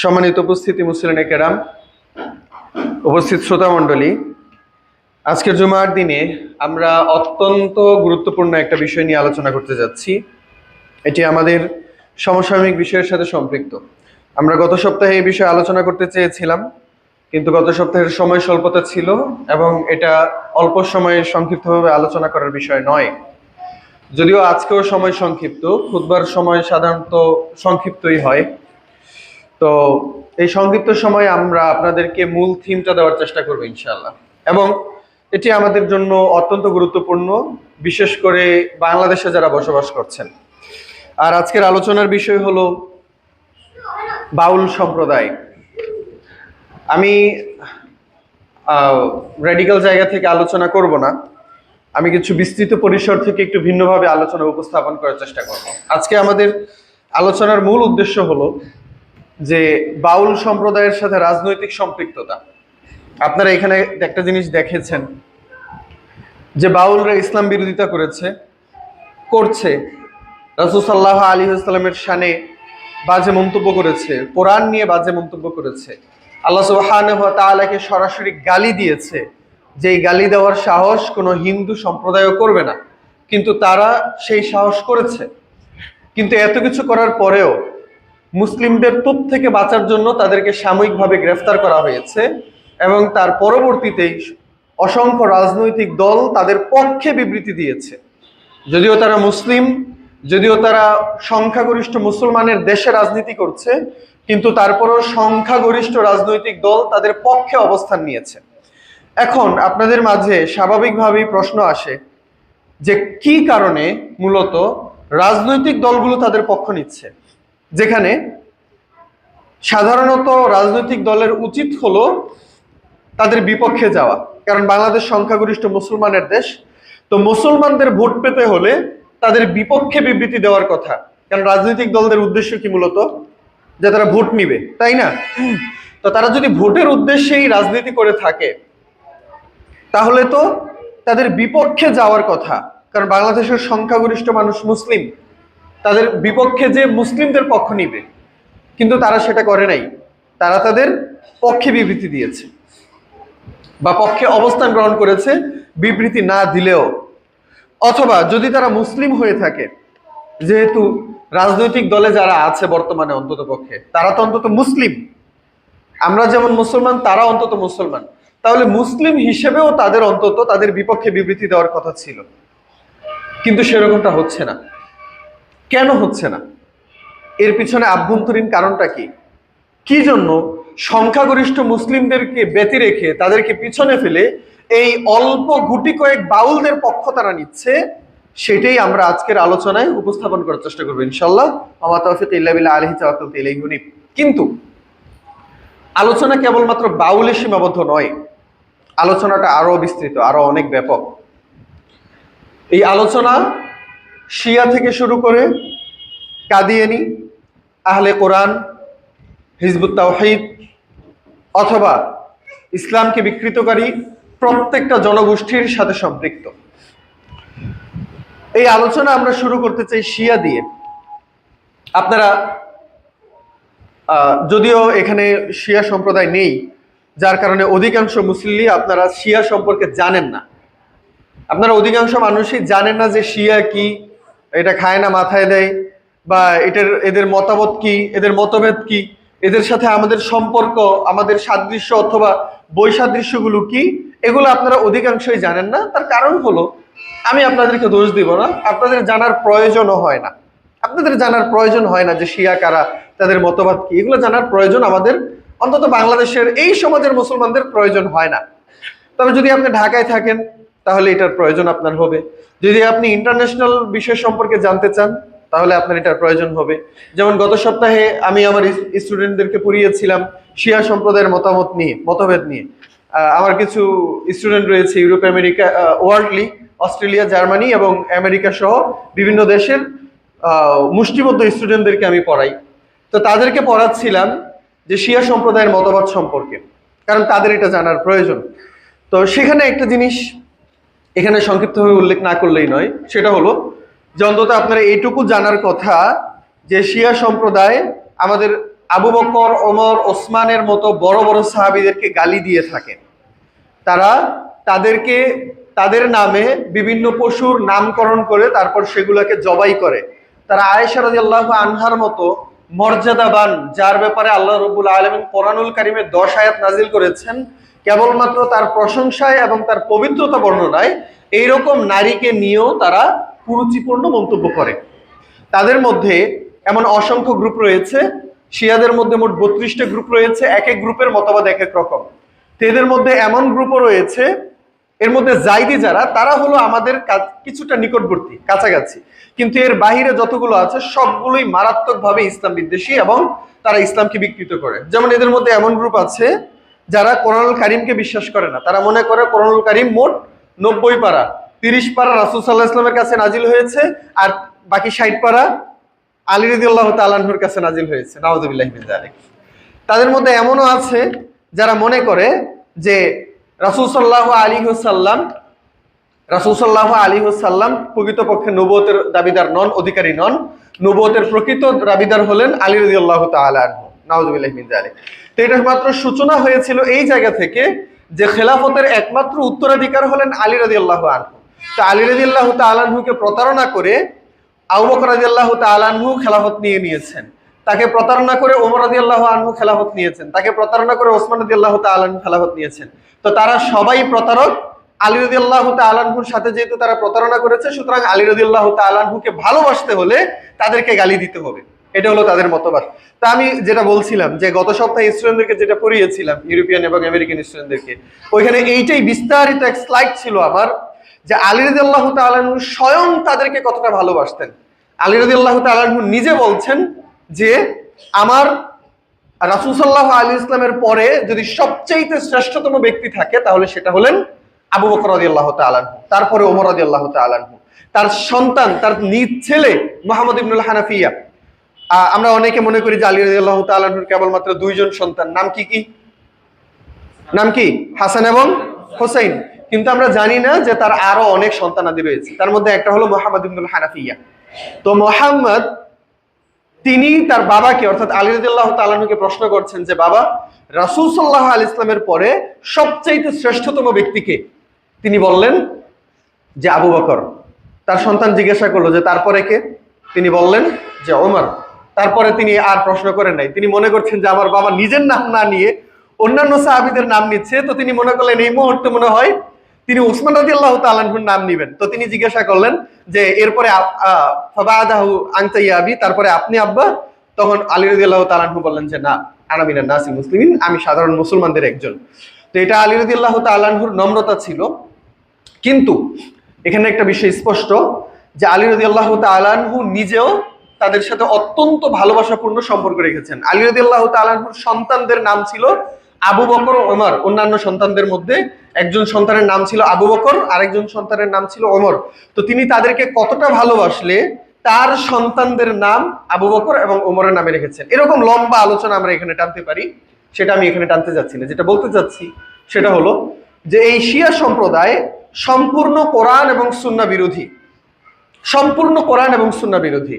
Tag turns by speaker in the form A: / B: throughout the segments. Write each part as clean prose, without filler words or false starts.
A: সম্মানিত উপস্থিতি মুসলিম কেরাম, উপস্থিত শ্রোতা মণ্ডলী, আজকের জুমার দিনে আমরা অত্যন্ত গুরুত্বপূর্ণ একটা বিষয় নিয়ে আলোচনা করতে যাচ্ছি। এটি আমাদের সমসাময়িক বিষয়ের সাথে সম্পৃক্ত। আমরা গত সপ্তাহে এই বিষয়ে আলোচনা করতে চেয়েছিলাম, কিন্তু গত সপ্তাহের সময় স্বল্পতা ছিল এবং এটা অল্প সময়ে সংক্ষিপ্তভাবে আলোচনা করার বিষয় নয়। যদিও আজকেও সময় সংক্ষিপ্ত, খুতবার সময় সাধারণত সংক্ষিপ্তই হয়। তো এই সংক্ষিপ্ত সময়ে আমরা আপনাদেরকে মূল থিমটা দেওয়ার চেষ্টা করবো ইনশাআল্লাহ, এবং এটি আমাদের জন্য অত্যন্ত গুরুত্বপূর্ণ, বিশেষ করে বাংলাদেশে যারা বসবাস করছেন। আর আজকের আলোচনার বিষয় হলো বাউল সম্প্রদায়। আমি রেডিক্যাল জায়গা থেকে আলোচনা করব না, আমি কিছু বিস্তৃত পরিসর থেকে একটু ভিন্নভাবে আলোচনা উপস্থাপন করার চেষ্টা করব। আজকে আমাদের আলোচনার মূল উদ্দেশ্য হলো যে বাউল সম্প্রদায়ের সাথে রাজনৈতিক সম্পৃক্ততা। আপনারা এখানে একটা জিনিস দেখেছেন যে বাউলরা ইসলাম বিরোধিতা করছে, রাসূল সাল্লাল্লাহু আলাইহি ওয়াসাল্লামের শানে বাজে মন্তব্য করেছে, কোরআন নিয়ে বাজে মন্তব্য করেছে, আল্লাহ সুবহানাহু ওয়া তাআলাকে সরাসরি গালি দিয়েছে, যে গালি দেওয়ার সাহস কোনো হিন্দু সম্প্রদায়ও করবে না, কিন্তু তারা সেই সাহস করেছে। কিন্তু এত কিছু করার পরেও মুসলিমদের তোপ থেকে বাঁচার জন্য তাদেরকে সাময়িকভাবে গ্রেফতার করা হয়েছে, এবং তার পরবর্তীতেই অসংখ্য রাজনৈতিক দল তাদের পক্ষে বিবৃতি দিয়েছে। যদিও তারা মুসলিম, যদিও তারা সংখ্যাগরিষ্ঠ মুসলমানের দেশে রাজনীতি করছে, কিন্তু তারপরও সংখ্যাগরিষ্ঠ রাজনৈতিক দল তাদের পক্ষে অবস্থান নিয়েছে। এখন আপনাদের মাঝে স্বাভাবিকভাবেই প্রশ্ন আসে যে কি কারণে মূলত রাজনৈতিক দলগুলো তাদের পক্ষ নিচ্ছে, যেখানে সাধারণত রাজনৈতিক দলের উচিত হলো তাদের বিপক্ষে যাওয়া। কারণ বাংলাদেশ সংখ্যাগরিষ্ঠ মুসলমানের দেশ, তো মুসলমানদের ভোট পেতে হলে তাদের বিপক্ষে বিবৃতি দেওয়ার কথা। কারণ রাজনৈতিক দলদের উদ্দেশ্য কি? মূলত যে তারা ভোট নিবে, তাই না? তো তারা যদি ভোটের উদ্দেশ্যেই রাজনীতি করে থাকে, তাহলে তো তাদের বিপক্ষে যাওয়ার কথা। কারণ বাংলাদেশের সংখ্যাগরিষ্ঠ মানুষ মুসলিম, তাদের বিপক্ষে যে মুসলিমদের পক্ষ নিবে, কিন্তু তারা সেটা করে নাই। তারা তাদের পক্ষে বিবৃতি দিয়েছে বা পক্ষে অবস্থান গ্রহণ করেছে বিবৃতি না দিলেও। অথবা যদি তারা মুসলিম হয়ে থাকে, যেহেতু রাজনৈতিক দলে যারা আছে বর্তমানে অন্তত পক্ষে তারা তো অন্তত মুসলিম, আমরা যেমন মুসলমান তারা অন্তত মুসলমান, তাহলে মুসলিম হিসেবেও তাদের অন্তত তাদের বিপক্ষে বিবৃতি দেওয়ার কথা ছিল। কিন্তু সেরকমটা হচ্ছে না। কেন হচ্ছে না? এর পিছনে আভ্যন্তরীণ কারণটা কি? কি জন্য সংখ্যাগরিষ্ঠ মুসলিমদেরকে ব্যতি রেখে, তাদেরকে পিছনে ফেলে এই অল্প গুটি কয়েক বাউলদের পক্ষ তারা নিচ্ছে, সেটাই আমরা আজকের আলোচনায় উপস্থাপন করার চেষ্টা করবো ইনশাআল্লাহ। ওয়া তাওফীক ইল্লা বিল্লাহ, আলাইহি তাওয়াক্কালতু ইলাইহি উনীব। কিন্তু আলোচনা কেবলমাত্র বাউলে সীমাবদ্ধ নয়, আলোচনাটা আরো বিস্তৃত, আরো অনেক ব্যাপক। এই আলোচনা শিয়া থেকে শুরু করে কাদিয়ানী, আহলে কোরআন, হিজবুত তাওহীদ অথবা ইসলামকে বিকৃতকারী প্রত্যেকটা জনগোষ্ঠীর সাথে সম্পৃক্ত। এই আলোচনা আমরা শুরু করতে চাই শিয়া দিয়ে। আপনারা যদিও এখানে শিয়া সম্প্রদায় নেই, যার কারণে অধিকাংশ মুসল্লি আপনারা শিয়া সম্পর্কে জানেন না। আপনারা অধিকাংশ মানুষই জানেন না যে শিয়া কি, এটা খায় না মাথায় দেয়, বা এদের মতামত কি, এদের মতভেদ কি, এদের সাথে আমাদের সম্পর্ক, আমাদের সাদৃশ্য অথবা বৈসাদৃশ্যগুলো কি, এগুলো আপনারা অধিকাংশই জানেন না। তার কারণ হলো, আমি আপনাদেরকে দোষ দিব না, আপনাদের জানার প্রয়োজনও হয় না। আপনাদের জানার প্রয়োজন হয় না যে শিয়া কারা, তাদের মতবাদ কি, এগুলো জানার প্রয়োজন আমাদের, অন্তত বাংলাদেশের এই সমাজের মুসলমানদের প্রয়োজন হয় না। তবে যদি আপনি ঢাকায় থাকেন তাহলে এটার প্রয়োজন আপনার হবে। যদি আপনি ইন্টারন্যাশনাল বিষয় সম্পর্কে জানতে চান তাহলে আপনার এটার প্রয়োজন হবে। যেমন গত সপ্তাহে আমি আমার স্টুডেন্টদেরকে পড়িয়েছিলাম শিয়া সম্প্রদায়ের মতভেদ নিয়ে। আমার কিছু স্টুডেন্ট রয়েছে Europe, America, worldly, Australia, Germany এবং আমেরিকা সহ বিভিন্ন দেশের মুষ্টিবদ্ধ স্টুডেন্টদেরকে আমি পড়াই। তো তাদেরকে পড়াচ্ছিলাম যে শিয়া সম্প্রদায়ের মতবাদ সম্পর্কে, কারণ তাদের এটা জানার প্রয়োজন। তো সেখানে একটা জিনিস এখানে সংক্ষিপ্তভাবে উল্লেখ না করলেই নয়, সেটা হলো যে অন্তত আপনারা এইটুকু জানার কথা যে শিয়া সম্প্রদায় আমাদের আবু বকর, ওমর, ওসমানের মতো বড় বড় সাহাবীদেরকে গালি দিয়ে থাকে। তারা তাদেরকে তাদের নামে বিভিন্ন পশুর নামকরণ করে তারপর সেগুলোকে জবাই করে। তারা আয়েশা রাদিয়াল্লাহু আনহার মতো মর্যাদাবান, যার ব্যাপারে আল্লাহ রাব্বুল আলামিন কোরআনুল কারীমে 10 আয়াত নাজিল করেছেন কেবলমাত্র তার প্রশংসায় এবং তার পবিত্রতা বর্ণনায়, এইরকম নারীকে নিয়েও তারা কুরুচিপূর্ণ মন্তব্য করে। তাদের মধ্যে এমন অসংখ্য গ্রুপ রয়েছে। শিয়াদের মধ্যে মোট 32টা গ্রুপ রয়েছে, এক এক গ্রুপের মতবাদ এক এক রকম। তো এদের মধ্যে এমন গ্রুপও রয়েছে, এর মধ্যে জাইদি যারা, তারা হলো আমাদের কিছুটা নিকটবর্তী, কাছাকাছি, কিন্তু এর বাহিরে যতগুলো আছে সবগুলোই মারাত্মকভাবে ইসলাম বিদ্বেষী এবং তারা ইসলামকে বিকৃত করে। যেমন এদের মধ্যে এমন গ্রুপ আছে যারা কোরআনুল কারীমকে বিশ্বাস করে না। তারা মনে করে কোরআনুল কারীম মোট 90 পারা, 30 পারা রাসূল সাল্লাল্লাহু আলাইহি ওয়াসাল্লামের কাছে নাজিল হয়েছে, আর বাকি 60 পারা আলী রাদিয়াল্লাহু তাআলা আনহুর কাছে নাজিল হয়েছে। নাউযুবিল্লাহি মিন যালিক। তাদের মধ্যে এমনও আছে যারা মনে করে যে রাসূল সাল্লাল্লাহু আলাইহি ওয়াসাল্লাম প্রকৃতপক্ষে নবুয়তের দাবিদার নন, অধিকারী নন। নবুয়তের প্রকৃত দাবিদার হলেন আলী রাদিয়াল্লাহু তাআলা আনহু। নাউযুবিল্লাহি মিন যালিক। তো এটা মাত্র সূচনা হয়েছিল এই জায়গা থেকে যে খেলাফতের একমাত্র উত্তরাধিকার হলেন আলী রাদিয়াল্লাহু আনহু। তো আলী রাদিয়াল্লাহু তাআলা আনহুকে প্রতারণা করে আবু বকর রাদিয়াল্লাহু তাআলা আনহু খেলাফত নিয়েছেন। তাকে প্রতারণা করে ওমর রাদিয়াল্লাহু আনহু খেলাফত নিয়েছেন। তাকে প্রতারণা করে ওসমান রাদিয়াল্লাহু তাআলা আনহু খেলাফত নিয়েছেন। তো তারা সবাই প্রতারক। আলী রাদিয়াল্লাহু তাআলা আনহুর সাথে যেহেতু তারা প্রতারণা করেছে, সুতরাং আলী রাদিয়াল্লাহু তাআলা আনহুকে ভালোবাসতে হলে তাদেরকে গালি দিতে হবে। এটা হলো তাদের মতবাদ। তা আমি যেটা বলছিলাম যে গত সপ্তাহে স্টুডেন্টদেরকে যেটা পড়িয়েছিলাম, ইউরোপিয়ান এবং আমেরিকান স্টুডেন্টদেরকে, ওইখানে এইটাই বিস্তারিত এক স্লাইড ছিল আমার, যে আলী রাদিয়াল্লাহু তাআলা আনহু স্বয়ং তাদেরকে কতটা ভালোবাসতেন। আলী রাদিয়াল্লাহু তাআলা আনহু নিজে বলছেন যে আমার রাসূল সাল্লাল্লাহু আলাইহি ইসলামের পরে যদি সবচেয়ে শ্রেষ্ঠতম ব্যক্তি থাকে তাহলে সেটা হলেন আবু বকর রাদিয়াল্লাহু তাআলা আনহু, তারপরে ওমর রাদিয়াল্লাহু তাআলা আনহু, তার সন্তান, তার নিজ ছেলে মুহাম্মদ ইবনুল হানাফিয়া। আমরা অনেকে মনে করি যে আলী রাদিয়াল্লাহু তাআলা আনহুর কেবলমাত্র 2 জন সন্তান। নাম কি? হাসান এবং হোসেন। কিন্তু আমরা জানি না যে তার আরো অনেক সন্তানাদি রয়েছে। তার মধ্যে একটা হলো মুহাম্মদ ইবনুল হানাফিয়া। তো মুহাম্মদ তিনি তার বাবাকে অর্থাৎ আলী রাদিয়াল্লাহু তাআলা আনহুকে প্রশ্ন করছেন যে বাবা, রাসূল সাল্লাল্লাহু আলাইহি ইসলামের পরে সবচেয়ে শ্রেষ্ঠতম ব্যক্তিকে? তিনি বললেন যে আবু বকর। তার সন্তান জিজ্ঞাসা করলো যে তারপরে কে? তিনি বললেন যে ওমর। তারপরে তিনি আর প্রশ্ন করেন নাই। তিনি মনে করছেন যে আমার বাবা নিজের নাম না নিয়ে অন্যান্য সাহাবীদের নাম নিচ্ছে, তো তিনি মনে করলেন এই মুহূর্তে মনে হয় তিনি উসমান রাদিয়াল্লাহু তাআলা আনহুর নাম নেবেন। তো তিনি জিজ্ঞাসা করলেন যে এরপরে ফাবাদাহু আনতা ইয়া আবি, তারপরে আপনি আব্বা? তখন আলী রাদিয়াল্লাহু তাআলা আনহু বললেন যে না, আনা মিনান নাসি মুসলিমিন, আমি সাধারণ মুসলমানদের একজন। তো এটা আলী রাদিয়াল্লাহু তাআলা আনহুর নম্রতা ছিল। কিন্তু এখানে একটা বিষয় স্পষ্ট যে আলী রাদিয়াল্লাহু তাআলা আনহু নিজেও তাদের সাথে অত্যন্ত ভালোবাসাপূর্ণ সম্পর্ক রেখেছেন। আলী রাদিয়াল্লাহু তাআলা আনহুর সন্তানদের নাম ছিল আবু বকর ও ওমর। অন্যান্য সন্তানদের মধ্যে একজন সন্তানের নাম ছিল আবু বকর, আরেকজন সন্তানের নাম ছিল ওমর। তো তিনি তাদেরকে কতটা ভালোবাসলে তার সন্তানদের নাম আবু বকর এবং ওমরের নামে রেখেছেন। এরকম লম্বা আলোচনা আমরা এখানে টানতে পারি, সেটা আমি এখানে টানতে যাচ্ছি না। যেটা বলতে চাচ্ছি সেটা হলো যে এই শিয়া সম্প্রদায় সম্পূর্ণ কোরআন এবং সুন্নাহ বিরোধী। সম্পূর্ণ কোরআন এবং সুন্নাহ বিরোধী।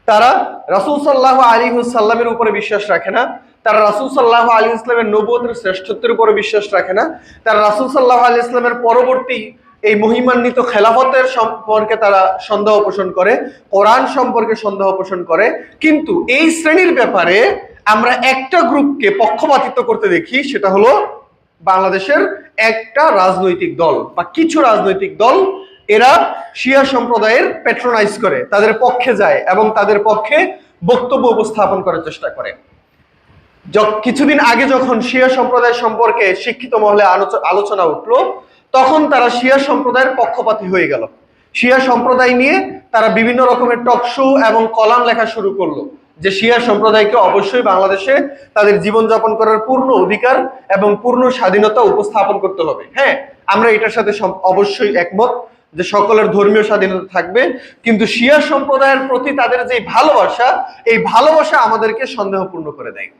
A: তারা রাসূল সাল্লাল্লাহু আলাইহি ওয়াসাল্লামের উপরে বিশ্বাস রাখে না। তারা রাসূল সাল্লাল্লাহু আলাইহি ওয়াসাল্লামের নবুয়তের শ্রেষ্ঠত্বের উপরে বিশ্বাস রাখে না। তারা রাসূল সাল্লাল্লাহু আলাইহি ওয়াসাল্লামের পরবর্তী এই মহিমান্বিত খেলাফতের সম্পর্কে তারা সন্দেহ পোষণ করে, কোরআন সম্পর্কে সন্দেহ পোষণ করে। কিন্তু এই শ্রেণীর ব্যাপারে আমরা একটা গ্রুপকে পক্ষপাতিত্ব করতে দেখি, সেটা হলো বাংলাদেশের একটা রাজনৈতিক দল বা কিছু রাজনৈতিক দল। এরা শিয়া সম্প্রদায়ের প্যাট্রোনাইজ করে, তাদের পক্ষে যায় এবং তাদের পক্ষে বক্তব্য উপস্থাপন করার চেষ্টা করে। কিছুদিন আগে যখন শিয়া সম্প্রদায় সম্পর্কে শিক্ষিত মহলে আলোচনা উঠলো, তখন তারা শিয়া সম্প্রদায়ের পক্ষপাতী হয়ে গেল। শিয়া সম্প্রদায় নিয়ে তারা বিভিন্ন রকমের টক শো এবং কলাম লেখা শুরু করলো যে শিয়া সম্প্রদায়কে অবশ্যই বাংলাদেশে তাদের জীবনযাপন করার পূর্ণ অধিকার এবং পূর্ণ স্বাধীনতা উপস্থাপন করতে হবে। হ্যাঁ, আমরা এটার সাথে অবশ্যই একমত যে সকলের ধর্মীয় স্বাধীনতা থাকবে, কিন্তু শিয়া সম্প্রদায়ের প্রতি তাদের যে ভালোবাসা, এই ভালোবাসা আমাদেরকে সন্দেহপূর্ণ করে দেয়।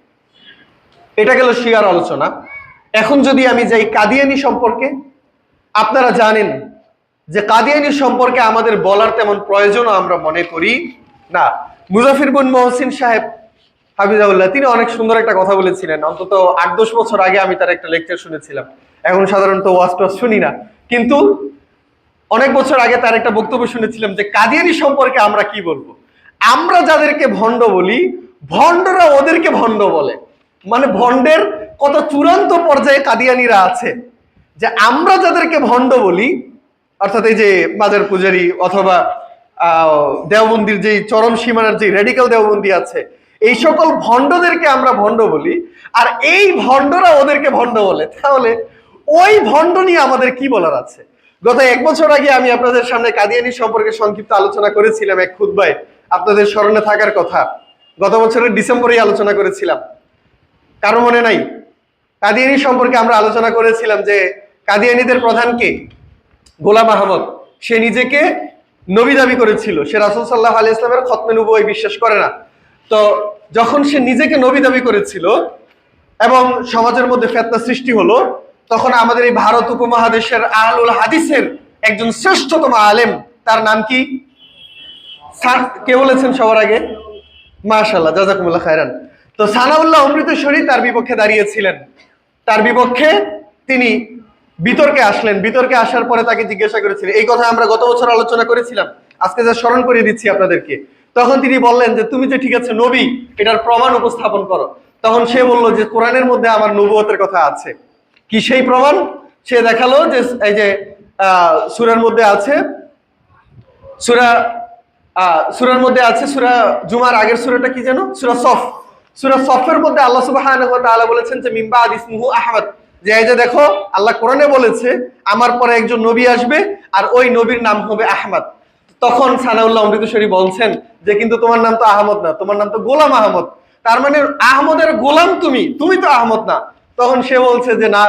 A: এটা গেল শিয়ার আলোচনা। এখন যদি আমি যাই কাদিয়ানী সম্পর্কে, আপনারা জানেন যে কাদিয়ানী সম্পর্কে আমাদের বলার তেমন প্রয়োজনও আমরা মনে করি না। মুজাফির বিন মহসিন সাহেব হাফিজাহুল্লাহ, তিনি অনেক সুন্দর একটা কথা বলেছিলেন। অন্তত 8-10 বছর আগে আমি তার একটা লেকচার শুনেছিলাম। এখন সাধারণত ওয়াজ টোয়াজ শুনি না, কিন্তু অনেক বছর আগে তার একটা বক্তব্য শুনেছিলাম যে কাদিয়ানী সম্পর্কে আমরা কি বলবো। আমরা যাদেরকে ভণ্ড বলি, ভণ্ডরা ওদেরকে ভণ্ড বলে। মানে ভণ্ডের কত চূড়ান্ত পর্যায়ে কাদিয়ানীরা আছে, যে আমরা যাদেরকে ভণ্ড বলি, অর্থাৎ এই যে মাজার পূজারী অথবা দেওবন্দির যে চরম সীমানার যে রেডিক্যাল দেওবন্দি আছে, এই সকল ভণ্ডদেরকে আমরা ভণ্ড বলি, আর এই ভণ্ডরা ওদেরকে ভণ্ড বলে। তাহলে ওই ভণ্ড নিয়ে আমাদের কি বলার আছে? গত 1 বছর আগে আমি আপনাদের সামনে কাদিয়ানী সম্পর্কে সংক্ষিপ্ত আলোচনা করেছিলাম এক খুতবায়, আপনাদের স্মরণে থাকার কথা। গত বছরের ডিসেম্বরেই আলোচনা করেছিলাম, কারো মনে নাই? কাদিয়ানী সম্পর্কে আমরা আলোচনা করেছিলাম যে কাদিয়ানীদের প্রধান কে? গোলাম আহমদ। সে নিজেকে নবী দাবি করেছিল, সে রাসূল সাল্লাল্লাহু আলাইহি ওয়াসাল্লামের খতমে নবুয়ত বিশ্বাস করে না। তো যখন সে নিজেকে নবী দাবি করেছিল এবং সমাজের মধ্যে ফিতনা সৃষ্টি হলো, তখন আমাদের এই ভারত উপমহাদেশের আহলুল হাদিসের একজন শ্রেষ্ঠতম আলেম, তার নাম কি? কে বলেছেন সবার আগে? মাশাআল্লাহ, জাযাকুমুল্লাহ খায়রান। তো সানাউল্লাহ অমৃতসরী তার বিপক্ষে দাঁড়িয়েছিলেন। তার বিপক্ষে তিনি বিতর্কে আসলেন। বিতর্কে আসার পরে তাকে জিজ্ঞাসা করেছিলেন, এই কথা আমরা গত বছর আলোচনা করেছিলাম, আজকে যা স্মরণ করিয়ে দিচ্ছি আপনাদেরকে। তখন তিনি বললেন যে তুমি যে ঠিক আছে নবী, এটার প্রমাণ উপস্থাপন করো। তখন সে বলল যে কোরআনের মধ্যে আমার নবুয়তের কথা আছে। কি সেই প্রমাণ? সে দেখালো যে এই যে সূরার মধ্যে আছে, সূরার মধ্যে আছে, সূরা জুমার আগের সূরাটা কি যেন? সূরা সফ। সূরা সফের মধ্যে আল্লাহ সুবহানাহু ওয়া তাআলা বলেছেন যে মিন বাদ ইসমুহু আহমদ, যে এই যে দেখো আল্লাহ কোরআনে বলেছে আমার পরে একজন নবী আসবে আর ওই নবীর নাম হবে আহমদ। তখন সানাউল্লাহ অমৃতসরী বলছেন যে কিন্তু তোমার নাম তো আহমদ না, তোমার নাম তো গোলাম আহমদ। তার মানে আহমদের গোলাম তুমি, তুমি তো আহমদ না। তখন সে বলছে যে না,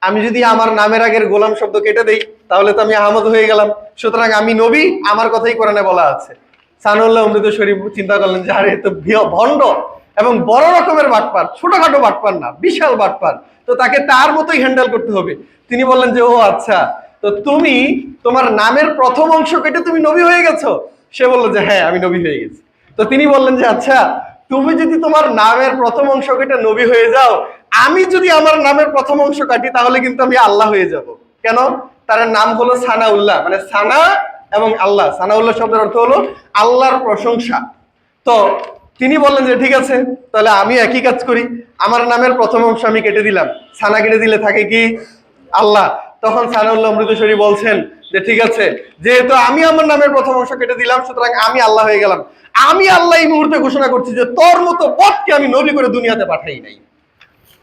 A: আমি যদি আমার নামের আগের গোলাম শব্দ কেটে দেই তাহলে তো আমি আহমদ হয়ে গেলাম, সুতরাং আমি নবী, আমার কথাই কোরআনে বলা আছে। সানাউল্লাহ অমৃতসরী চিন্তা করলেন যে আরে তো ভণ্ড এবং বড় রকমের বাটপার, ছোটখাটো বাটপার না, বিশাল বাটপার, তো তাকে তার মতোই হ্যান্ডেল করতে হবে। তিনি বললেন যে ও আচ্ছা, তো তুমি তোমার নামের প্রথম অংশ কেটে তুমি নবী হয়ে গেছো? সে বললো যে হ্যাঁ, আমি নবী হয়ে গেছি। তো তিনি বললেন যে আচ্ছা, তুমি যদি তোমার নামের প্রথম অংশ কেটে নবী হয়ে যাও, আমি যদি আমার নামের প্রথম অংশ কাটি তাহলে কিন্তু আমি আল্লাহ হয়ে যাব। কেন? তার নাম হলো সানাউল্লাহ, মানে সানা এবং আল্লাহ। সানাউল্লাহ শব্দের অর্থ হলো আল্লাহর প্রশংসা। তো তিনি বললেন যে ঠিক আছে, তাহলে আমি একই কাজ করি, আমার নামের প্রথম অংশ আমি কেটে দিলাম, সানা কেটে দিলে থাকে কি? আল্লাহ। তখন সানাউল্লাহ অমৃতসরী বলছেন যে ঠিক আছে, যেহেতু আমি আমার নামের প্রথম অংশ কেটে দিলাম, সুতরাং আমি আল্লাহ হয়ে গেলাম। আমি আল্লাহ এই মুহূর্তে ঘোষণা করছি যে তোর মতো বটকে আমি নবী করে দুনিয়াতে পাঠাই নাই।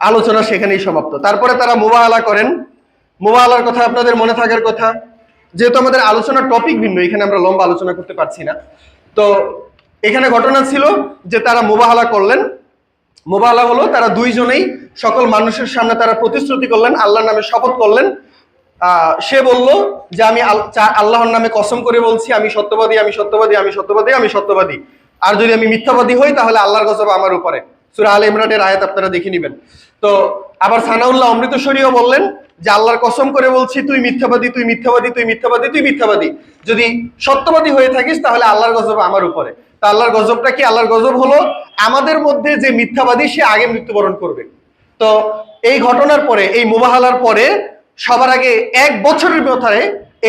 A: আলোচনা সেখানেই সমাপ্ত। তারপরে তারা মুবাহালা করেন। মুবাহালার কথা আপনাদের মনে থাকার কথা, যেহেতু আমাদের আলোচনার টপিক ভিন্ন, এখানে আমরা লম্বা আলোচনা করতে পারছি না। তো এখানে ঘটনা ছিল যে তারা মুবাহালা করলেন। মুবাহালা হলো তারা দুইজনেই সকল মানুষের সামনে তারা প্রতিশ্রুতি করলেন, আল্লাহর নামে শপথ করলেন। সে বলল যে আমি আল্লাহর নামে কসম করে বলছি আমি সত্যবাদী, আমি সত্যবাদী, আমি সত্যবাদী, আমি সত্যবাদী। আর যদি আমি মিথ্যাবাদী হই তাহলে আল্লাহর গজব আমার উপরে। সূরা আলে ইমরানের আয়াত আপনারা দেখে নেবেন। তো আবার সানাউল্লাহ অমৃতসরীও বললেন যে আল্লাহর কসম করে বলছি তুই মিথ্যাবাদী, তুই মিথ্যাবাদী, তুই মিথ্যাবাদী, তুই মিথ্যাবাদী। যদি সত্যবাদী হয়ে থাকিস তাহলে আল্লাহর গজব আমার উপরে। তা আল্লাহর গজবটা কি? আল্লাহর গজব হলো আমাদের মধ্যে যে মিথ্যাবাদী সে আগে মৃত্যুবরণ করবে। তো এই ঘটনার পরে, এই মুবাহালার পরে সবার আগে 1 বছরের মাথায়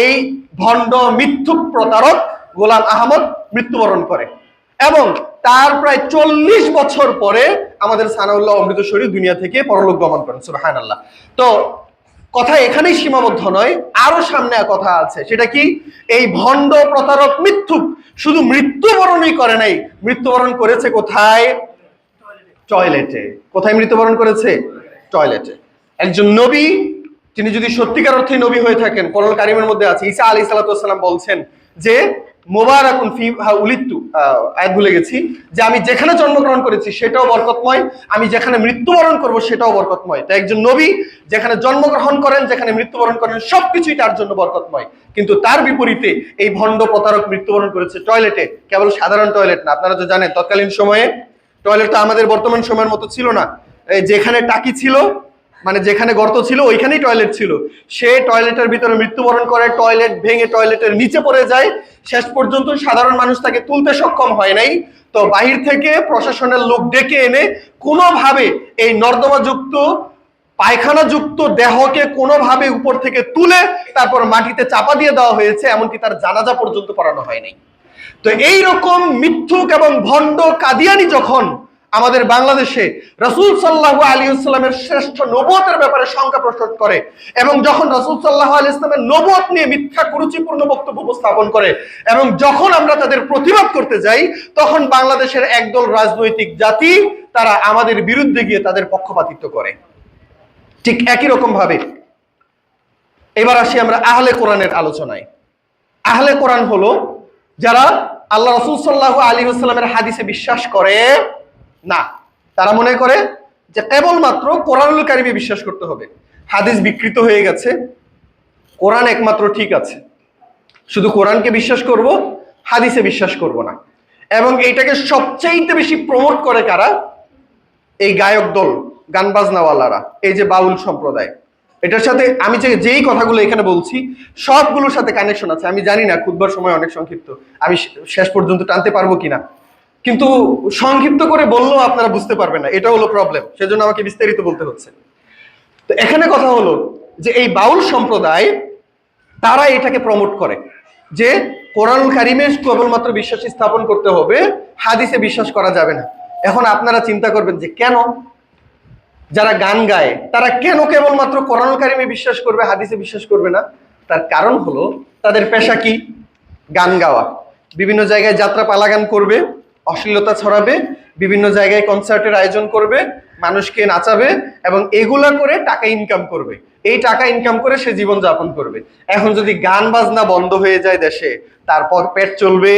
A: এই ভণ্ড মিথ্যুক প্রতারক গোলাম আহমদ মৃত্যুবরণ করে এবং তার প্রায় 40 বছর পরে আমাদের সানাউল্লাহ অমৃতসরী দুনিয়া থেকে পরলোক গমন করেন। সুবহানাল্লাহ। তো কথা এখানেই সীমাবদ্ধ নয়, আরো সামনে কথা আছে। সেটা কি? এই ভণ্ড প্রতারক মিথ্যুক শুধু মৃত্যুবরণই করে নাই, মৃত্যুবরণ করেছে কোথায়? টয়লেটে। কোথায় মৃত্যুবরণ করেছে? টয়লেটে। একজন নবী, তিনি যদি সত্যিকার অর্থে নবী হয়ে থাকেন, কোরআন কারীমের মধ্যে আছে ঈসা আলাইহিস সালাম বলছেন যে মুবারাকুন ফি উলিদতু, আয়াত ভুলে গেছি, যে আমি যেখানে জন্মগ্রহণ করেছি সেটাও বরকতময়, আমি যেখানে মৃত্যুবরণ করব সেটাও বরকতময়। তাই একজন নবী যেখানে জন্মগ্রহণ করেন, যেখানে মৃত্যুবরণ করেন, সবকিছুই তার জন্য বরকতময়। কিন্তু তার বিপরীতে এই ভণ্ড প্রতারক মৃত্যুবরণ করেছে টয়লেটে। কেবল সাধারণ টয়লেট না, আপনারা তো জানেন তৎকালীন সময়ে টয়লেট তো আমাদের বর্তমান সময়ের মতো ছিল না। যেখানে টাকি ছিল মানে যেখানে গর্ত ছিল ওইখানেই টয়লেট ছিল, সে টয়লেটের ভিতরে মৃত্যুবরণ করে, টয়লেট ভেঙে টয়লেটের নিচে পড়ে যায়, শেষ পর্যন্ত সাধারণ মানুষ তাকে তুলতে সক্ষম হয় নাই। তো বাহির থেকে প্রশাসনের লোক ডেকে এনে কোনোভাবে এই নর্দমাযুক্ত পায়খানাযুক্ত দেহকে কোনোভাবে উপর থেকে তুলে তারপর মাটিতে চাপা দিয়ে দেওয়া হয়েছে, এমনকি তার জানাজা পর্যন্ত পড়ানো হয়নি। তো এইরকম মিথ্যুক এবং ভণ্ড কাদিয়ানি যখন আমাদের বাংলাদেশে রাসূল সাল্লাল্লাহু আলাইহি ওয়াসাল্লামের শ্রেষ্ঠ নবুয়তের ব্যাপারে শঙ্কা প্রশ্ন করে, এবং যখন রাসূল সাল্লাল্লাহু আলাইহি ওয়াসাল্লামের নবুয়ত নিয়ে মিথ্যা কুরুচিপূর্ণ বক্তব্য উপস্থাপন করে, এবং যখন আমরা তাদের প্রতিবাদ করতে যাই, তখন বাংলাদেশের একদল রাজনৈতিক জাতি তারা আমাদের বিরুদ্ধে গিয়ে তাদের পক্ষপাতিত্ব করে। ঠিক একই রকম ভাবে এবার আসি আমরা আহলে কোরআনের আলোচনায়। আহলে কোরআন হলো যারা আল্লাহ রাসূল সাল্লাল্লাহু আলাইহি ওয়াসাল্লামের হাদিসে বিশ্বাস করে না। তারা মনে করে যে কেবলমাত্র কোরআনুল কারীমে বিশ্বাস করতে হবে, হাদিস বিকৃত হয়ে গেছে, কোরআন একমাত্র ঠিক আছে, শুধু কোরআনকে বিশ্বাস করব, হাদিসে বিশ্বাস করব না। এবং এইটাকে সবচেয়ে বেশি প্রমোট করে কারা? এই গায়ক দল, গান বাজনাওয়ালারা, এই যে বাউল সম্প্রদায়। এটার সাথে আমি যেই কথাগুলো এখানে বলছি সবগুলোর সাথে কানেকশন আছে। আমি জানি না খুতবার সময় অনেক সংক্ষিপ্ত, আমি শেষ পর্যন্ত টানতে পারবো কিনা, কিন্তু সংক্ষিপ্ত করে বললেও আপনারা বুঝতে পারবেন না, এটা হলো প্রবলেম, সেজন্য আমাকে বিস্তারিত বলতে হচ্ছে। তো এখানে কথা হলো যে এই বাউল সম্প্রদায় তারা এটাকে প্রমোট করে যে কোরআনুল কারীমে কেবলমাত্র বিশ্বাস স্থাপন করতে হবে, হাদিসে বিশ্বাস করা যাবে না। এখন আপনারা চিন্তা করবেন যে কেন যারা গান গায় তারা কেন কেবলমাত্র কোরআনুল কারীমে বিশ্বাস করবে, হাদিসে বিশ্বাস করবে না? তার কারণ হলো তাদের পেশা কি? গান গাওয়া। বিভিন্ন জায়গায় যাত্রা পালা গান করবে, অশ্লীলতা ছড়াবে, বিভিন্ন জায়গায় কনসার্টের আয়োজন করবে, মানুষকে নাচাবে, এবং এগুলা করে টাকা ইনকাম করবে। এই টাকা ইনকাম করে সে জীবন যাপন করবে। এখন যদি গান বাজনা বন্ধ হয়ে যায় দেশে, তারপর পেট চলবে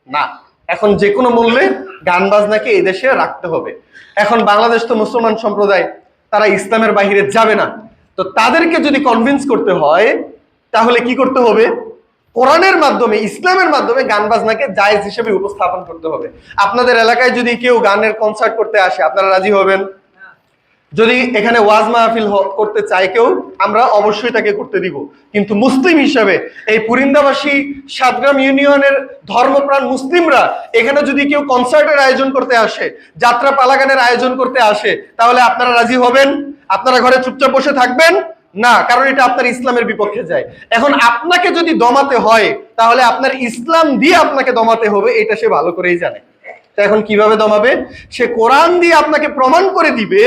A: না। এখন যে কোনো মূল্যে গান বাজনাকে এই দেশে রাখতে হবে। এখন বাংলাদেশ তো মুসলমান সম্প্রদায়, তারা ইসলামের বাহিরে যাবে না। তো তাদেরকে যদি কনভিন্স করতে হয় তাহলে কি করতে হবে? কোরআনের মাধ্যমে, ইসলামের মাধ্যমে গান বাজনাকে জায়েজ হিসেবে উপস্থাপন করতে হবে। আপনাদের এলাকায় যদি কেউ গানের কনসার্ট করতে আসে, আপনারা রাজি হবেন? যদি এখানে ওয়াজ মাহফিল করতে চায় কেউ, আমরা অবশ্যই তাকে করতে দিব। কিন্তু মুসলিম হিসাবে এই পুরিন্দাবাসী সাতগ্রাম ইউনিয়নের ধর্মপ্রাণ মুসলিমরা এখানে যদি কেউ কনসার্টের আয়োজন করতে আসে, যাত্রা পালাগানের আয়োজন করতে আসে, তাহলে আপনারা রাজি হবেন? আপনারা ঘরে চুপচাপ বসে থাকবেন না, কারণ এটা আপনার ইসলামের বিপক্ষে যায়। এখন আপনাকে যদি দমাতে হয় তাহলে আপনার ইসলাম দিয়ে আপনাকে দমাতে হবে, এটা সে ভালো করেই জানে। তো এখন কিভাবে দমাবে? সে কোরআন দিয়ে আপনাকে প্রমাণ করে দিবে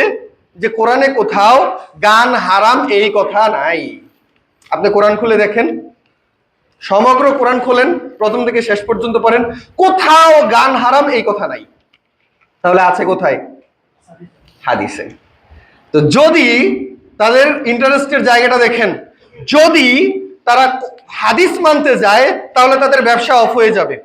A: যে কোরআনে কোথাও গান হারাম এই কথা নাই। আপনি কোরআন খুলে দেখেন, সমগ্র কোরআন খোলেন, প্রথম থেকে শেষ পর্যন্ত পড়েন, কোথাও গান হারাম এই কথা নাই। তাহলে আছে কোথায়? হাদিসে। তো যদি তাদের ইন্টারেস্টের জায়গাটা দেখেন, যদি তারা হাদিস মানতে যায় তাহলে তাদের ব্যবসা অফ হয়ে যাবে।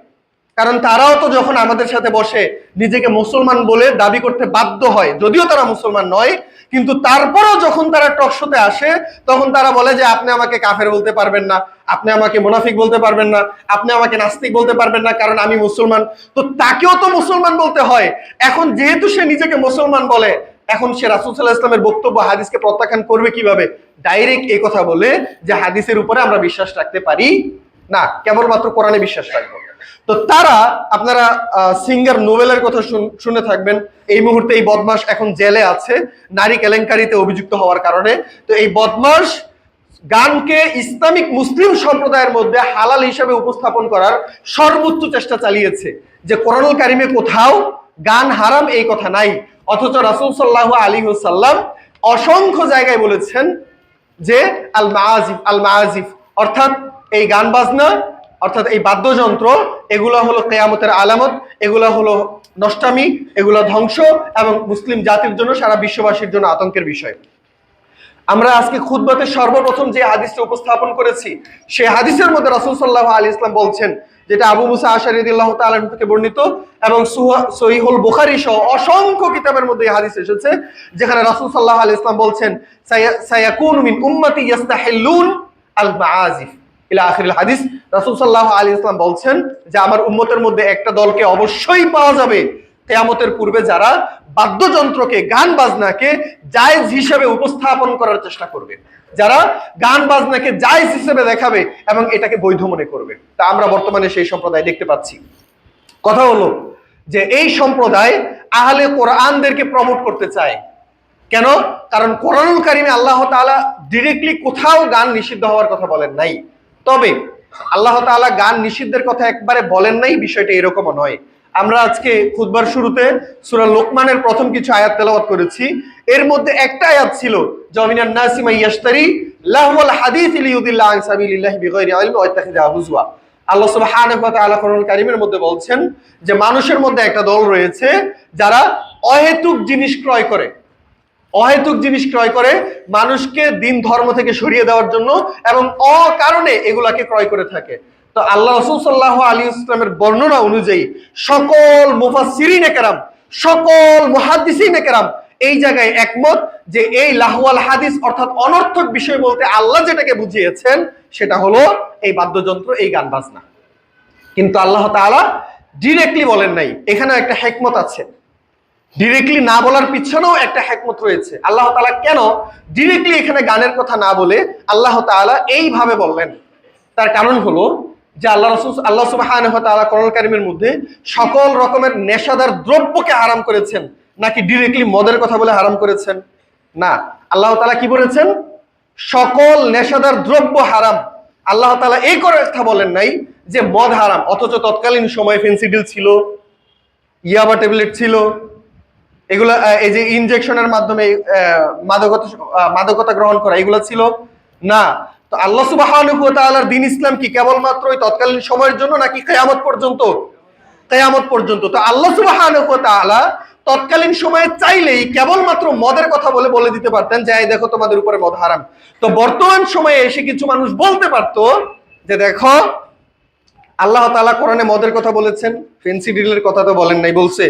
A: কারণ তারাও তো যখন আমাদের সাথে বসে নিজেকে মুসলমান বলে দাবি করতে বাধ্য হয়, যদিও তারা মুসলমান নয়, কিন্তু তারপরও যখন তারা টক শোতে আসে তখন তারা বলে যে আপনি আমাকে কাফের বলতে পারবেন না, আপনি আমাকে মুনাফিক বলতে পারবেন না, আপনি আমাকে নাস্তিক বলতে পারবেন না, কারণ আমি মুসলমান। তো তাকেও তো মুসলমান বলতে হয়। এখন যেহেতু সে নিজেকে মুসলমান বলে, এখন সে রাসূল সাল্লাল্লাহু আলাইহি ওয়াসাল্লামের বক্তব্য হাদিসকে প্রত্যাখ্যান করবে কিভাবে? ডাইরেক্ট এই কথা বলে যে হাদিসের উপরে আমরা বিশ্বাস রাখতে পারি না, কেবলমাত্র কোরআনে বিশ্বাস রাখবো। তো তারা, আপনারা সিঙ্গার নোবেলের কথা শুনে থাকবেন, এই মুহূর্তে এই বদমাস এখন জেলে আছে নারী কেলেঙ্কারিতে অভিযুক্ত হওয়ার কারণে। তো এই বদমাস গানকে ইসলামিক মুসলিম সম্প্রদায়ের মধ্যে হালাল হিসেবে উপস্থাপন করার সর্বোচ্চ চেষ্টা চালিয়েছে যে কোরআনুল কারীমে কোথাও গান হারাম এই কথা নাই। অথচ রাসূল সাল্লাল্লাহু আলাইহি ওয়াসাল্লাম অসংখ্য জায়গায় বলেছেন যে আল মাআজিফ অর্থাৎ এই গান বাজনা, অর্থাৎ এই বাদ্যযন্ত্র, এগুলো হলো কিয়ামতের আলামত, এগুলো হলো নষ্টামি, এগুলো ধ্বংস, এবং মুসলিম জাতির জন্য, সারা বিশ্ববাসীর জন্য আতঙ্কের বিষয়। আমরা আজকে খুতবাতে সর্বপ্রথম যে হাদিসটা উপস্থাপন করেছি, সেই হাদিসের মধ্যে রাসূল সাল্লাল্লাহু আলাইহি ওয়াসাল্লাম বলছেন, যেটা আবু মুসা আশআরী রাদিয়াল্লাহু তাআলা আনহু থেকে বর্ণিত, এবং সহিহুল বুখারী সহ অসংখ্য কিতাবের মধ্যে এই হাদিস এসেছে, যেখানে রাসূল সাল্লাল্লাহু আলাইহি ওয়াসাল্লাম বলছেন সায়াকুনু মিন উম্মতি ইস্তাহিল্লুন আল মাআজিফ ইলা আখিরিল হাদিস। রাসূল সাল্লাল্লাহু আলাইহি ওয়াসাল্লাম বলছেন যে আমার উম্মতের মধ্যে একটা দলকে অবশ্যই পাওয়া যাবে কিয়ামতের পূর্বে যারা বাদ্যযন্ত্রকে, গান বাজনাকে জায়েজ হিসেবে উপস্থাপন করার চেষ্টা করবে, যারা গান বাজনাকে জায়েজ হিসেবে দেখাবে এবং এটাকে বৈধ মনে করবে। তা আমরা বর্তমানে সেই সম্প্রদায় দেখতে পাচ্ছি। কথা হলো যে এই সম্প্রদায় আহলে কোরআনদেরকে প্রমোট করতে চায়। কেন? কারণ কোরআনুল কারিমে আল্লাহ তাআলা ডিরেক্টলি কোথাও গান নিষিদ্ধ হওয়ার কথা বলেন নাই। তবে আল্লাহ তাআলা গান নিষিদ্ধের কথা একবারে বলেন নাই, বিষয়টা এরকমও নয়। আমরা আজকে খুতবার শুরুতে সূরা লোকমানের প্রথম কিছু আয়াত তেলাওয়াত করেছি। এর মধ্যে একটা আয়াত ছিল জামিনান নাসি মান ইয়াশতারি লাহওয়াল হাদিস লিয়ুদিল্লা আন সাবিলিল্লাহি বিগাইরি ইলমি ওয়া ইয়াত্তাখিযা হুজওয়া। আল্লাহ সুবহানাহু ওয়া তাআলা কোরআনুল কারীমের মধ্যে বলছেন যে মানুষের মধ্যে একটা দল রয়েছে যারা অহেতুক জিনিস ক্রয় করে, অহেতুক জিনিস ক্রয় করে মানুষকে দিন ধর্ম থেকে সরিয়ে দেওয়ার জন্য, এবং অকারণে এগুলাকে ক্রয় করে থাকে। তো আল্লাহ রাসূল সাল্লাল্লাহু আলাইহি ওয়াসাল্লামের বর্ণনা অনুযায়ী সকল মুফাসসিরিনে কেরাম, সকল মুহাদ্দিসিনে কেরাম এই জায়গায় একমত যে এই লাহওয়াল হাদিস অর্থাৎ অনর্থক বিষয় বলতে আল্লাহ যেটাকে বুঝিয়েছেন সেটা হলো এই বাদ্যযন্ত্র, এই গান বাজনা। কিন্তু আল্লাহ তাআলা ডিরেক্টলি বলেন নাই। এখানে একটা হিকমত আছে, ডিরেক্টলি না বলার পিছনেও একটা হিকমত রয়েছে। আল্লাহ তাআলা কেন ডিরেক্টলি এখানে গানের কথা না বলে আল্লাহ তাআলা এইভাবে বললেন? তার কারণ হলো যে আল্লাহ সুবহানাহু ওয়া তাআলা কোরআন কারীমের মধ্যে সকল রকমের নেশাদার দ্রব্যকে হারাম করেছেন, নাকি ডিরেক্টলি মদের কথা বলে হারাম করেছেন? না, আল্লাহ তাআলা কি বলেছেন? সকল নেশাদার দ্রব্য হারাম। আল্লাহ তাআলা এই কথা বলেন নাই যে মদ হারাম, অথচ তৎকালীন সময়ে ফেন্সিডিল ছিল, ইয়াবা ট্যাবলেট ছিল, এগুলা এই যে ইনজেকশনের মাধ্যমে মাদকতা গ্রহণ করা এগুলো ছিল না। তো আল্লাহ সুবহানাহু ওয়া তাআলার দ্বীন ইসলাম কি কেবলমাত্র ওই তৎকালীন সময়ের জন্য, নাকি কিয়ামত পর্যন্ত? কিয়ামত পর্যন্ত। তো আল্লাহ সুবহানাহু ওয়া তাআলা তৎকালীন সময়ে চাইলেই কেবলমাত্র মদের কথা বলে দিতে পারতেন যে এই দেখো তোমাদের উপরে মদ হারাম। তো বর্তমান সময়ে এসে কিছু মানুষ বলতে পারতো যে দেখো আল্লাহ তাআলা কোরআনে মদের কথা বলেছেন, ফেন্সিডিলের কথা তো বলেন নাই। বলছে?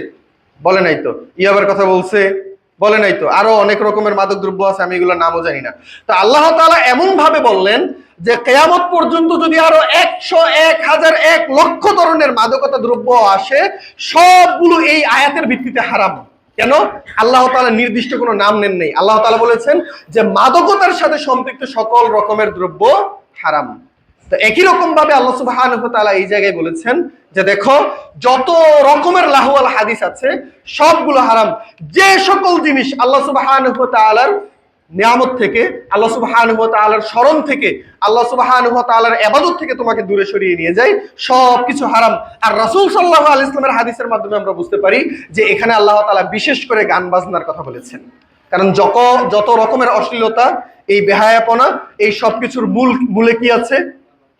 A: বলে নাই তো। ইয়াবার কথা বলছে? বলে নাই তো। আরো অনেক রকমের মাদক দ্রব্য আছে, আমি এগুলোর নামও জানি না। তো আল্লাহ তাআলা এমন ভাবে বললেন যে কিয়ামত পর্যন্ত যদি আরো 100, 1000, 1 লক্ষ ধরনের মাদকতা দ্রব্য আসে, সবগুলো এই আয়াতের ভিত্তিতে হারাম। কেন? আল্লাহ তাআলা নির্দিষ্ট কোনো নাম নেন নাই। আল্লাহ তাআলা বলেছেন যে মাদকতার সাথে সম্পৃক্ত সকল রকমের দ্রব্য হারাম। তো একই রকম ভাবে আল্লাহ সুবহানাহু ওয়া তাআলা এই জায়গায় বলেছেন যে দেখো যত রকমের লাহওয়াল হাদিস আছে সবগুলো হারাম। যে সকল জিনিস আল্লাহ সুবহানাহু ওয়া তাআলার নিয়ামত থেকে, আল্লাহ সুবহানাহু ওয়া তাআলার স্মরণ থেকে, আল্লাহ সুবহানাহু ওয়া তাআলার ইবাদত থেকে তোমাকে দূরে সরিয়ে নিয়ে যায়, সবকিছু হারাম। আর রাসূল সাল্লাল্লাহু আলাইহি ওয়াসাল্লামের হাদিসের মাধ্যমে আমরা বুঝতে পারি যে এখানে আল্লাহ তাআলা বিশেষ করে গান বাজনার কথা বলেছেন। কারণ যত রকমের অশ্লীলতা, এই বেহায়াপনা, এই সবকিছুর মূলে কি আছে?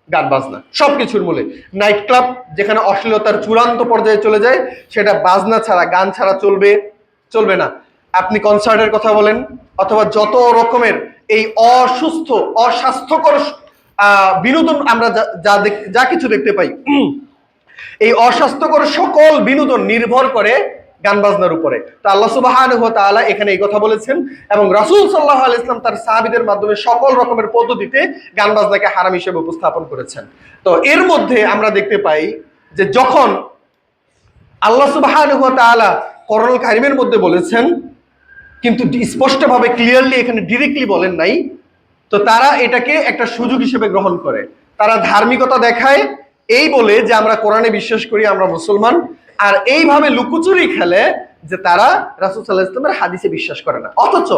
A: গান বাজনা। সবকিছুর মূলে নাইট ক্লাব, যেখানে অশ্লীলতার চূড়ান্ত পর্যায়ে চলে যায়, সেটা বাজনা ছাড়া, গান ছাড়া চলবে না। আপনি কনসার্টের কথা বলেন, অথবা যত রকমের এই অসুস্থ, অস্বাস্থ্যকর বিনোদন আমরা যা কিছু দেখতে পাই, এই অস্বাস্থ্যকর সকল বিনোদন নির্ভর করে গান বাজনার উপরে। তো আল্লাহ সুবহানাহু ওয়া তাআলা এখানে এই কথা বলেছেন, এবং রাসূল সাল্লাল্লাহু আলাইহি ওয়াসাল্লাম তার সাহাবীদের মাধ্যমে সকল রকমের পদ্ধতিতে গান বাজনাকে হারাম হিসেবে উপস্থাপন করেছেন। তো এর মধ্যে আমরা দেখতে পাই যে যখন আল্লাহ সুবহানাহু ওয়া তাআলা কোরআনুল কারীমের মধ্যে বলেছেন, কিন্তু স্পষ্টভাবে ক্লিয়ারলি এখানে ডিরেক্টলি বলেন নাই, তো তারা এটাকে একটা সুযোগ হিসেবে গ্রহণ করে। তারা ধার্মিকতা দেখায় এই বলে যে আমরা কোরআনে বিশ্বাস করি, আমরা মুসলমান, আর এইভাবে লুকোচুরি খেলে যে তারা রাসূল সাল্লাল্লাহু আলাইহি ওয়াসাল্লামের হাদিসে বিশ্বাস করে না। অথচ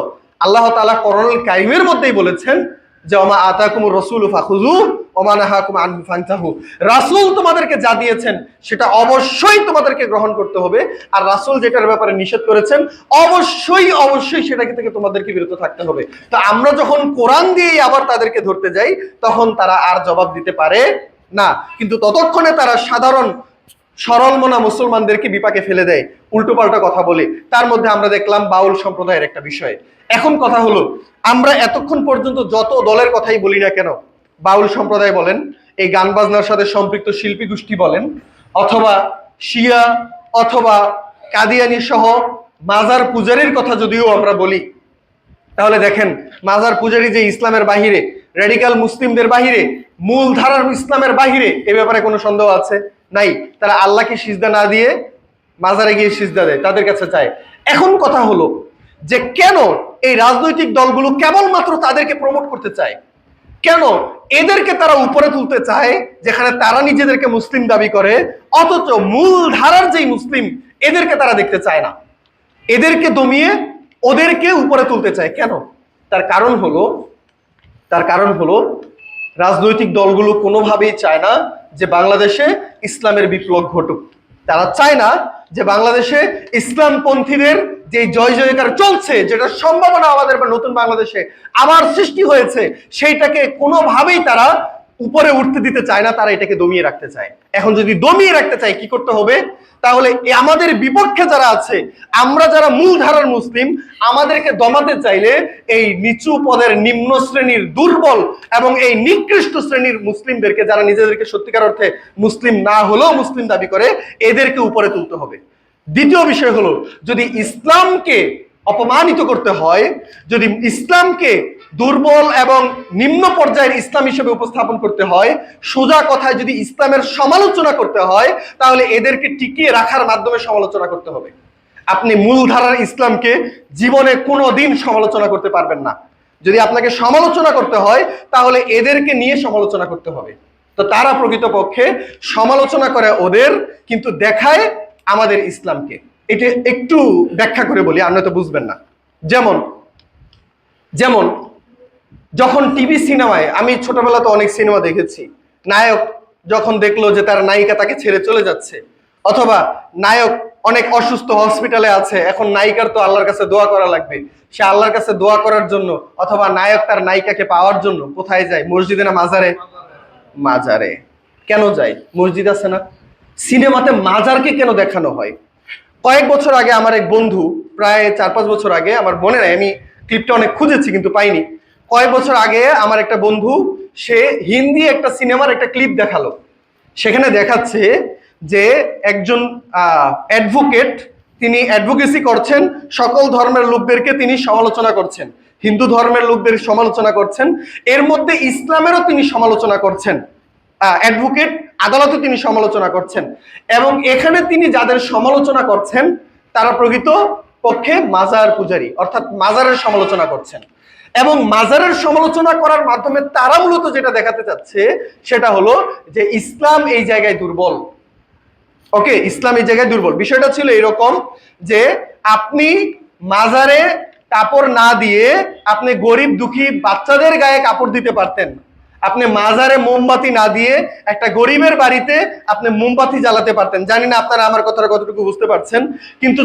A: আল্লাহ তাআলা কোরআনুল কারীমের মধ্যেই বলেছেন যে ওমা আতাকুমুর রাসূলু ফাখুযু ওমা নাহাকুম আনহু ফান্তাহু। রাসূল তোমাদেরকে যা দিয়েছেন সেটা অবশ্যই তোমাদেরকে গ্রহণ করতে হবে, আর রাসূল যেটার ব্যাপারে নিষেধ করেছেন অবশ্যই সেটা থেকে তোমাদেরকে বিরত থাকতে হবে। তো আমরা যখন কোরআন দিয়ে আবার তাদেরকে ধরতে যাই, তখন তারা আর জবাব দিতে পারে না। কিন্তু ততক্ষণে তারা সাধারণ সরল মনা মুসলমানদেরকে বিপাকে ফেলে দেয়, উল্টো পাল্টা কথা বলে। তার মধ্যে আমরা দেখলাম বাউল সম্প্রদায়ের একটা বিষয়। এখন কথা হলো, আমরা এতক্ষণ পর্যন্ত যত দলের কথাই বলি না কেন, বাউল সম্প্রদায় বলেন, এই গান বাজনার সাথে সম্পৃক্ত শিল্পী গোষ্ঠী বলেন, অথবা শিয়া, অথবা কাদিয়ানি সহ মাজার পূজারীর কথা যদিও আমরা বলি, তাহলে দেখেন মাজার পূজারী যে ইসলামের বাহিরে, রেডিক্যাল মুসলিমদের বাহিরে, মূল ধারার ইসলামের বাহিরে, এ ব্যাপারে কোনো সন্দেহ আছে? নাই। তারা আল্লাহকে সিজদা না দিয়ে মাজারে গিয়ে সিজদা দেয়, তাদের কাছে যায়। এখন কথা হলো যে কেন এই রাজনৈতিক দলগুলো কেবলমাত্র তাদেরকে প্রমোট করতে চায়? কেন এদেরকে তারা উপরে তুলতে চায় যেখানে তারা নিজেদেরকে মুসলিম দাবি করে, অথচ মূল ধারার যেই মুসলিম এদেরকে তারা দেখতে চায় না, এদেরকে দমিয়ে ওদেরকে উপরে তুলতে চায়? কেন? তার কারণ হলো রাজনৈতিক দলগুলো কোনোভাবেই চায় না যে বাংলাদেশে ইসলামের বিপ্লব ঘটুক। তারা চায় না যে বাংলাদেশে ইসলামপন্থীদের যে জয় জয়কার চলছে, যেটা সম্ভাবনা আমাদের নতুন বাংলাদেশে আবার সৃষ্টি হয়েছে, সেইটাকে কোনোভাবেই তারা উপরে উঠতে দিতে চায় না, তারা এটাকে দমিয়ে রাখতে চায়। এখন যদি দমিয়ে রাখতে চায় কি করতে হবে? তাহলে আমাদের বিপক্ষে যারা আছে, আমরা যারা মূল ধারার মুসলিম, আমাদেরকে দমাতে চাইলে এই নিচু পদের নিম্ন শ্রেণীর দুর্বল এবং এই নিকৃষ্ট শ্রেণীর মুসলিমদেরকে, যারা নিজেদেরকে সত্যিকার অর্থে মুসলিম না হলেও মুসলিম দাবি করে, এদেরকে উপরে তুলতে হবে। দ্বিতীয় বিষয় হলো, যদি ইসলামকে অপমানিত করতে হয়, যদি ইসলামকে দুর্বল এবং নিম্ন পর্যায়ের ইসলাম হিসেবে উপস্থাপন করতে হয়, সোজা কথায় যদি ইসলামের সমালোচনা করতে হয়, তাহলে এদেরকে টিকিয়ে রাখার মাধ্যমে সমালোচনা করতে হবে। আপনি মূলধারার ইসলামকে জীবনে কোনোদিন সমালোচনা করতে পারবেন না। যদি আপনাকে সমালোচনা করতে হয়, তাহলে এদেরকে নিয়ে সমালোচনা করতে হবে। তো তারা প্রকৃতপক্ষে সমালোচনা করে ওদের, কিন্তু দেখায় আমাদের ইসলামকে। এটা একটু ব্যাখ্যা করে বলি, আপনি তো বুঝবেন না। যেমন যখন টিভি সিনেমায়, আমি ছোটবেলাতে অনেক সিনেমা দেখেছি, নায়ক যখন দেখলো যে তার নায়িকা তাকে ছেড়ে চলে যাচ্ছে, অথবা নায়ক অনেক অসুস্থ, হসপিটালে আছে, এখন নায়িকার তো আল্লাহর কাছে দোয়া করা লাগবে, সে আল্লাহর কাছে দোয়া করার জন্য অথবা নায়ক তার নায়িকাকে পাওয়ার জন্য কোথায় যায়? মসজিদে না মাজারে? মাজারে। কেন যায়? মসজিদ আছে না? সিনেমাতে মাজারকে কেন দেখানো হয়? কয়েক বছর আগে আমার এক বন্ধু, প্রায় 4-5 বছর আগে, আমার মনে নাই, আমি ক্লিপটা অনেক খুঁজেছি কিন্তু পাইনি। কয়েক বছর আগে আমার একটা বন্ধু, সে হিন্দি একটা সিনেমার একটা ক্লিপ দেখালো। সেখানে দেখাচ্ছে যে একজন অ্যাডভোকেট, তিনি অ্যাডভোকেসি করছেন, সকল ধর্মের লোকদেরকে তিনি সমালোচনা করছেন, হিন্দু ধর্মের লোকদের সমালোচনা করছেন, এর মধ্যে ইসলামেরও তিনি সমালোচনা করছেন। অ্যাডভোকেট আদালতে তিনি সমালোচনা করছেন, এবং এখানে তিনি যাদের সমালোচনা করছেন তারা প্রকৃত পক্ষে মাজার পূজারী, অর্থাৎ মাজারের সমালোচনা করছেন। এবং মাজারের সমালোচনা করার মাধ্যমে তারা মূলত যেটা দেখাতে চাচ্ছে সেটা হলো যে ইসলাম এই জায়গায় দুর্বল। ওকে, ইসলাম এই জায়গায় দুর্বল। বিষয়টা ছিল এরকম যে আপনি মাজারে কাপড় না দিয়ে আপনি গরিব দুঃখী বাচ্চাদের গায়ে কাপড় দিতে পারতেন। আপনি মাজারে মোমবাতি না দিয়ে একটা গরিবের বাড়িতে আপনি মোমবাতি জ্বালাতে পারতেন। জানি না আপনারা আমার কথাটা কতটুকু বুঝতে পারছেন, কিন্তু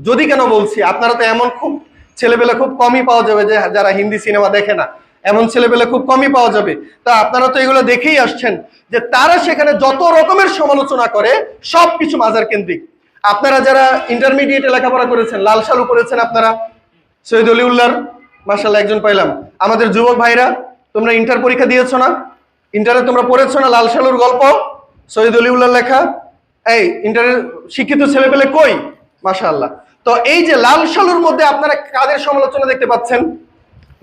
A: যদি কেন বলছি, আপনারা তো এমন খুব ছেলেবেলা খুব কমই পাওয়া যাবে যে যারা হিন্দি সিনেমা দেখে না, এমন ছেলেবেলা খুব কমই পাওয়া যাবে। তা আপনারা তো এগুলো দেখেই আসছেন যে তারা সেখানে যত রকমের সমালোচনা করে সবকিছু মাজার কেন্দ্রিক। আপনারা যারা ইন্টারমিডিয়েটে লেখাপড়া করেছেন, লাল সালু করেছেন, আপনারা সৈয়দ অলিউল্লাহর মাশাআল্লাহ একজন পাইলাম। আমাদের যুবক ভাইরা, তোমরা ইন্টার পরীক্ষা দিয়েছো না? ইন্টারে তোমরা পড়েছো না লাল সালুর গল্প, সৈয়দ অলিউল্লাহর লেখা? এই ইন্টারের শিক্ষিত ছেলেপেলে কই? মাশাআল্লাহ। তো এই যে লাল সালুর মধ্যে আপনারা কাদের সমালোচনা দেখতে পাচ্ছেন?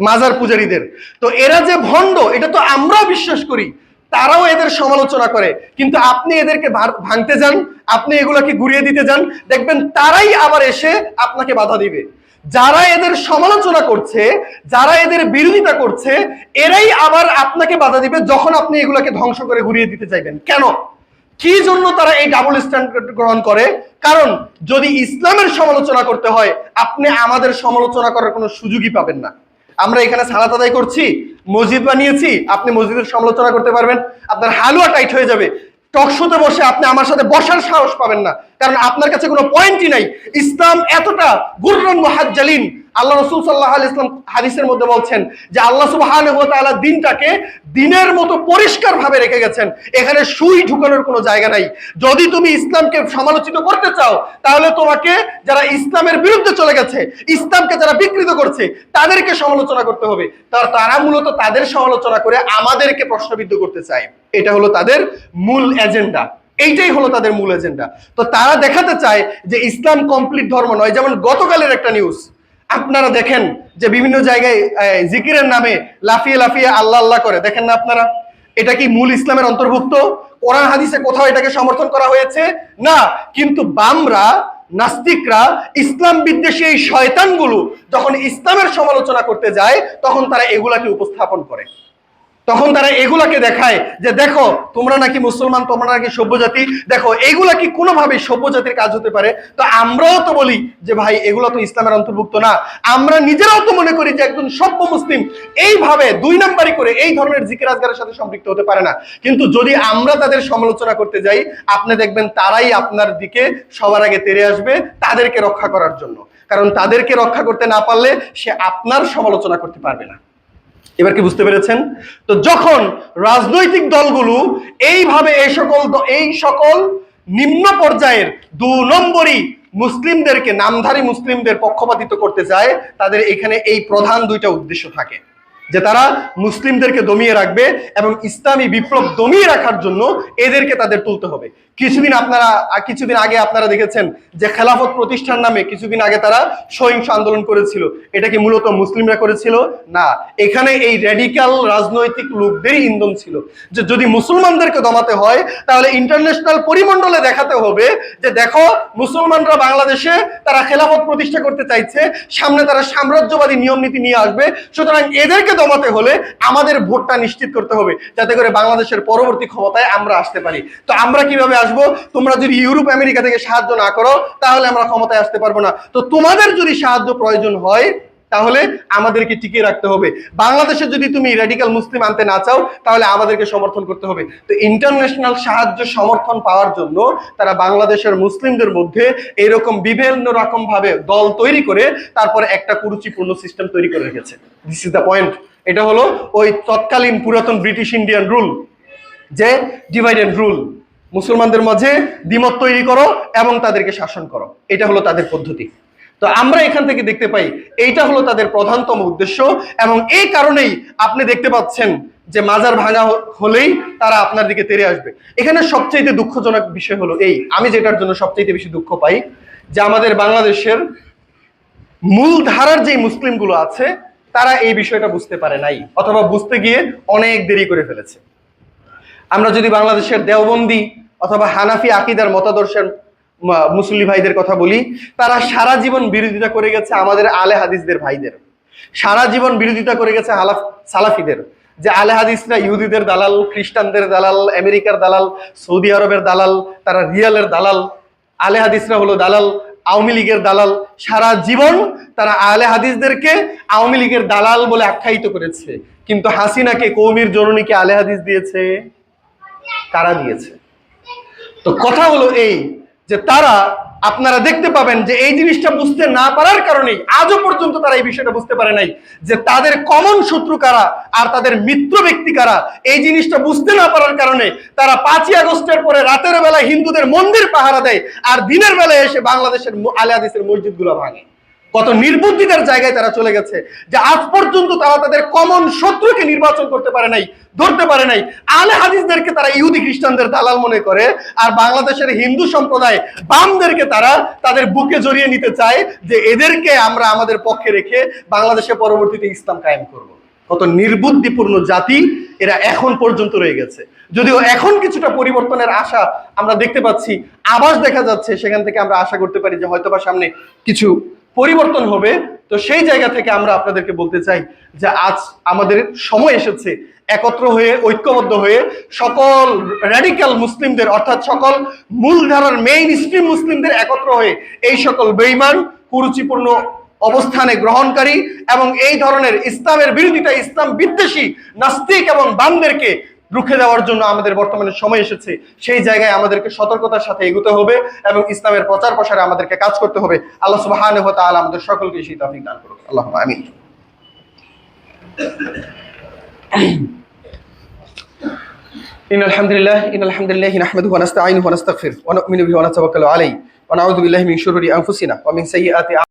A: মাজার পূজারীদের। তো এরা যে ভণ্ড এটা তো আমরাও বিশ্বাস করি, তারাও এদের সমালোচনা করে, কিন্তু আপনি এদেরকে ভাঙতে যান, আপনি এগুলাকে ঘুরিয়ে দিতে যান, দেখবেন তারাই আবার এসে আপনাকে বাধা দিবে। যারা এদের সমালোচনা করছে, যারা এদের বিরোধিতা করছে, এরাই আবার আপনাকে বাধা দিবে যখন আপনি এগুলাকে ধ্বংস করে ঘুরিয়ে দিতে চাইবেন। কেন? কি জন্য তারা এই ডাবল স্ট্যান্ডার্ড গ্রহণ করে? কারণ যদি ইসলামের সমালোচনা করতে হয়, আপনি আমাদের সমালোচনা করার কোনো সুযোগই পাবেন না। আমরা এখানে সালাত আদায় করছি, মসজিদ বানিয়েছি, আপনি মসজিদের সমালোচনা করতে পারবেন? আপনার হালুয়া টাইট হয়ে যাবে। টকশোতে বসে আপনি আমার সাথে বসার সাহস পাবেন না, কারণ আপনার কাছে কোনো পয়েন্টই নাই। ইসলাম এতটা গুররান মুহাজ্জালিন, আল্লাহ রাসূল সাল্লাল্লাহু আলাইহি ওয়াসাল্লাম হাদিসের মধ্যে বলছেন যে আল্লাহ সুবহানাহু ওয়া তাআলা দিনটাকে দিনের মতো পরিষ্কার ভাবে রেখে গেছেন, এখানে সুই ঢুকানোর কোনো জায়গা নাই। যদি তুমি ইসলামকে সমালোচিত করতে চাও, তাহলে তোমাকে যারা ইসলামের বিরুদ্ধে চলে গেছে, ইসলামকে যারা বিকৃত করছে, তাদেরকে সমালোচনা করতে হবে। তারা মূলত তাদের সমালোচনা করে আমাদেরকে প্রশ্নবিদ্ধ করতে চায়। এটা হলো তাদের মূল এজেন্ডা, এইটাই হলো তাদের মূল এজেন্ডা। তো তারা দেখাতে চায় যে ইসলাম কমপ্লিট ধর্ম নয়। যেমন গতকালের একটা নিউজ আপনারা দেখেন যে বিভিন্ন জায়গায় জিকিরের নামে লাফিয়ে লাফিয়ে আল্লাহ আল্লাহ করে, দেখেন না আপনারা? এটা কি মূল ইসলামের অন্তর্ভুক্ত? কোরআন হাদিসে কোথাও এটাকে সমর্থন করা হয়েছে না। কিন্তু বামরা, নাস্তিকরা, ইসলাম বিদ্বেষী এই শয়তানগুলো যখন ইসলামের সমালোচনা করতে যায় তখন তারা এগুলাকে উপস্থাপন করে, তখন তারা এগুলাকে দেখায় যে দেখো তোমরা নাকি মুসলমান, তোমরা নাকি সভ্য জাতি, দেখো এগুলা কি কোনোভাবে সভ্য জাতির কাজ হতে পারে? তো আমরাও তো বলি যে ভাই এগুলো তো ইসলামের অন্তর্ভুক্ত না, আমরা নিজেরাও তো মনে করি যে একজন সভ্য মুসলিম এইভাবে 2 নাম্বারি করে এই ধরনের জিকির আজগারের সাথে সম্পৃক্ত হতে পারে না। কিন্তু যদি আমরা তাদের সমালোচনা করতে যাই, আপনি দেখবেন তারাই আপনার দিকে সবার আগে তেড়ে আসবে তাদেরকে রক্ষা করার জন্য, কারণ তাদেরকে রক্ষা করতে না পারলে সে আপনার সমালোচনা করতে পারবে না। এবার কি বুঝতে পেরেছেন? তো যখন রাজনৈতিক দলগুলো এইভাবে এই সকল নিম্ন পর্যায়ের 2 নম্বরই মুসলিমদেরকে, নামধারী মুসলিমদের পক্ষপাতিত্ব করতে চায়, তাদের এখানে এই প্রধান 2টা উদ্দেশ্য থাকে, যে তারা মুসলিমদেরকে দমিয়ে রাখবে এবং ইসলামী বিপ্লব দমিয়ে রাখার জন্য এদেরকে তাদের তুলতে হবে। কিছুদিন আগে আপনারা দেখেছেন যে খেলাফত প্রতিষ্ঠার নামে কিছুদিন আগে তারা সহিংস আন্দোলন করেছিল। এটা কি মূলত মুসলিমরা করেছিল? না, এখানে এই র্যাডিক্যাল রাজনৈতিক লোকদেরই ইন্ধন ছিল, যে যদি মুসলমানদেরকে দমাতে হয় তাহলে ইন্টারন্যাশনাল পরিমণ্ডলে দেখাতে হবে যে দেখো মুসলমানরা বাংলাদেশে তারা খেলাফত প্রতিষ্ঠা করতে চাইছে, সামনে তারা সাম্রাজ্যবাদী নিয়ম নীতি নিয়ে আসবে, সুতরাং এদেরকে দমাতে হলে আমাদের ভোটটা নিশ্চিত করতে হবে যাতে করে বাংলাদেশের পরবর্তী ক্ষমতায় আমরা আসতে পারি। তো আমরা কিভাবে আসবো? তোমরা যদি ইউরোপ আমেরিকা থেকে সাহায্য না করো তাহলে আমরা ক্ষমতায় আসতে পারবো না। তো তোমাদের যদি সাহায্য প্রয়োজন হয় তাহলে আমাদেরকে টিকিয়ে রাখতে হবে। বাংলাদেশে যদি তুমি র্যাডিক্যাল মুসলিম আনতে না চাও তাহলে আমাদেরকে সমর্থন করতে হবে। তো ইন্টারন্যাশনাল সাহায্য সমর্থন পাওয়ার জন্য তারা বাংলাদেশের মুসলিমদের মধ্যে এরকম বিভিন্ন রকম ভাবে দল তৈরি করে তারপরে একটা কুরুচিপূর্ণ সিস্টেম তৈরি করে রেখেছে। This is the point. এটা হলো ওই তৎকালীন পুরাতন ব্রিটিশ ইন্ডিয়ান রুল, যে ডিভাইড এন্ড রুল, মুসলমানদের মাঝে দ্বিমত তৈরি করো এবং তাদেরকে শাসন করো, এটা হলো তাদের পদ্ধতি। তো আমরা এখান থেকে দেখতে পাই এইটা হলো তাদের প্রধানতম উদ্দেশ্য, এবং এই কারণেই আপনি দেখতে পাচ্ছেন যে মাজার ভাঙা হলেই তারা আপনার দিকে তেড়ে আসবে। এখানে সবচেয়ে দুঃখজনক বিষয় হলো এই, আমি যেটার জন্য সবচেয়ে বেশি দুঃখ পাই, যে আমাদের বাংলাদেশের মূল ধারার যে মুসলিমগুলো আছে তারা এই বিষয়টা বুঝতে পারে নাই, অথবা বুঝতে গিয়ে অনেক দেরি করে ফেলেছে। আমরা যদি বাংলাদেশের দেওবন্দি অথবা হানাফি আকীদার মতাদর্শের মুসল্লি ভাইদের কথা বলি, তারা সারা জীবন বিরোধিতা করে গেছে আমাদের আলে হাদিসদের ভাইদের, সারা জীবন বিরোধিতা করে গেছে সালাফিদের, যে আলে হাদিসরা ইহুদিদের দালাল, খ্রিস্টানদের দালাল, আমেরিকার দালাল, সৌদি আরবের দালাল, তারা রিয়ালের দালাল, আলে হাদিসরা হলো দালাল, আওয়ামী লীগের দালাল। সারা জীবন তারা আলে হাদিসদেরকে আওয়ামী লীগের দালাল বলে আখ্যায়িত করেছে। কিন্তু হাসিনাকে, কৌমির জননীকে আলে হাদিস দিয়েছে কারা? দিয়েছে। তো কথা হলো এই যে তারা, আপনারা দেখতে পাবেন যে এই জিনিসটা বুঝতে না পারার কারণেই আজও পর্যন্ত তারা এই বিষয়টা বুঝতে পারে নাই যে তাদের কমন শত্রু কারা আর তাদের মিত্র ব্যক্তি কারা। এই জিনিসটা বুঝতে না পারার কারণে তারা 5ই আগস্টের পরে রাতের বেলা হিন্দুদের মন্দির পাহারা দেয় আর দিনের বেলায় এসে বাংলাদেশের আলে হাদিসের মসজিদগুলো ভাঙে। কত নির্বুদ্ধিতার জায়গায় তারা চলে গেছে যে আজ পর্যন্ত তারা তাদের কমন শত্রুকে নির্বাচন করতে পারে নাই, ধরতে পারে নাই। আলে হাদিসদেরকে তারা ইহুদি খ্রিস্টানদের দালাল মনে করে, আর বাংলাদেশের হিন্দু সম্প্রদায় বামদেরকে তারা তাদের বুকে জড়িয়ে নিতে চায় যে এদেরকে আমরা আমাদের পক্ষে রেখে বাংলাদেশে পরবর্তীতে ইসলাম কায়েম করব। কত নির্বুদ্ধিপূর্ণ জাতি এরা এখন পর্যন্ত রয়ে গেছে। যদিও এখন কিছুটা পরিবর্তনের আশা আমরা দেখতে পাচ্ছি, আভাস দেখা যাচ্ছে, সেখান থেকে আমরা আশা করতে পারি যে হয়তোবা সামনে কিছু পরিবর্তন হবে। তো সেই জায়গা থেকে আমরা আপনাদেরকে বলতে চাই যে আজ আমাদের সময় এসেছে একত্র হয়ে, ঐক্যবদ্ধ হয়ে সকল র্যাডিক্যাল মুসলিমদের, অর্থাৎ সকল মূলধারার মেইন স্ট্রিম মুসলিমদের একত্র হয়ে এই সকল বেঈমান, কুরুচিপূর্ণ অবস্থানে গ্রহণকারী এবং এই ধরনের ইসলামের বিরোধিতা, ইসলাম বিদ্বেষী নাস্তিক এবং বামদেরকে রুখে দেওয়ার জন্য আমাদের বর্তমানে সময় এসেছে। সেই জায়গায় আমাদেরকে সতর্কতার সাথে এগোতে হবে এবং ইসলামের প্রচার প্রসারে আমাদেরকে কাজ করতে হবে। আল্লাহ সুবহানাহু ওয়া তাআলা আমাদের সকলকে সেই তৌফিক দান করুন। আল্লাহুম্মা আমিন। ইন্নাল হামদুলিল্লাহ নাহমাদুহু ওয়া নাস্তাঈনুহু ওয়া নাস্তাগফিরুহু ওয়া নু'মিনু বিহি ওয়া নাতাওয়াক্কালু আলাইহি ওয়া নাউযু বিল্লাহি মিন শুরুরি আনফুসিনা ওয়া মিন সাইয়্যাতি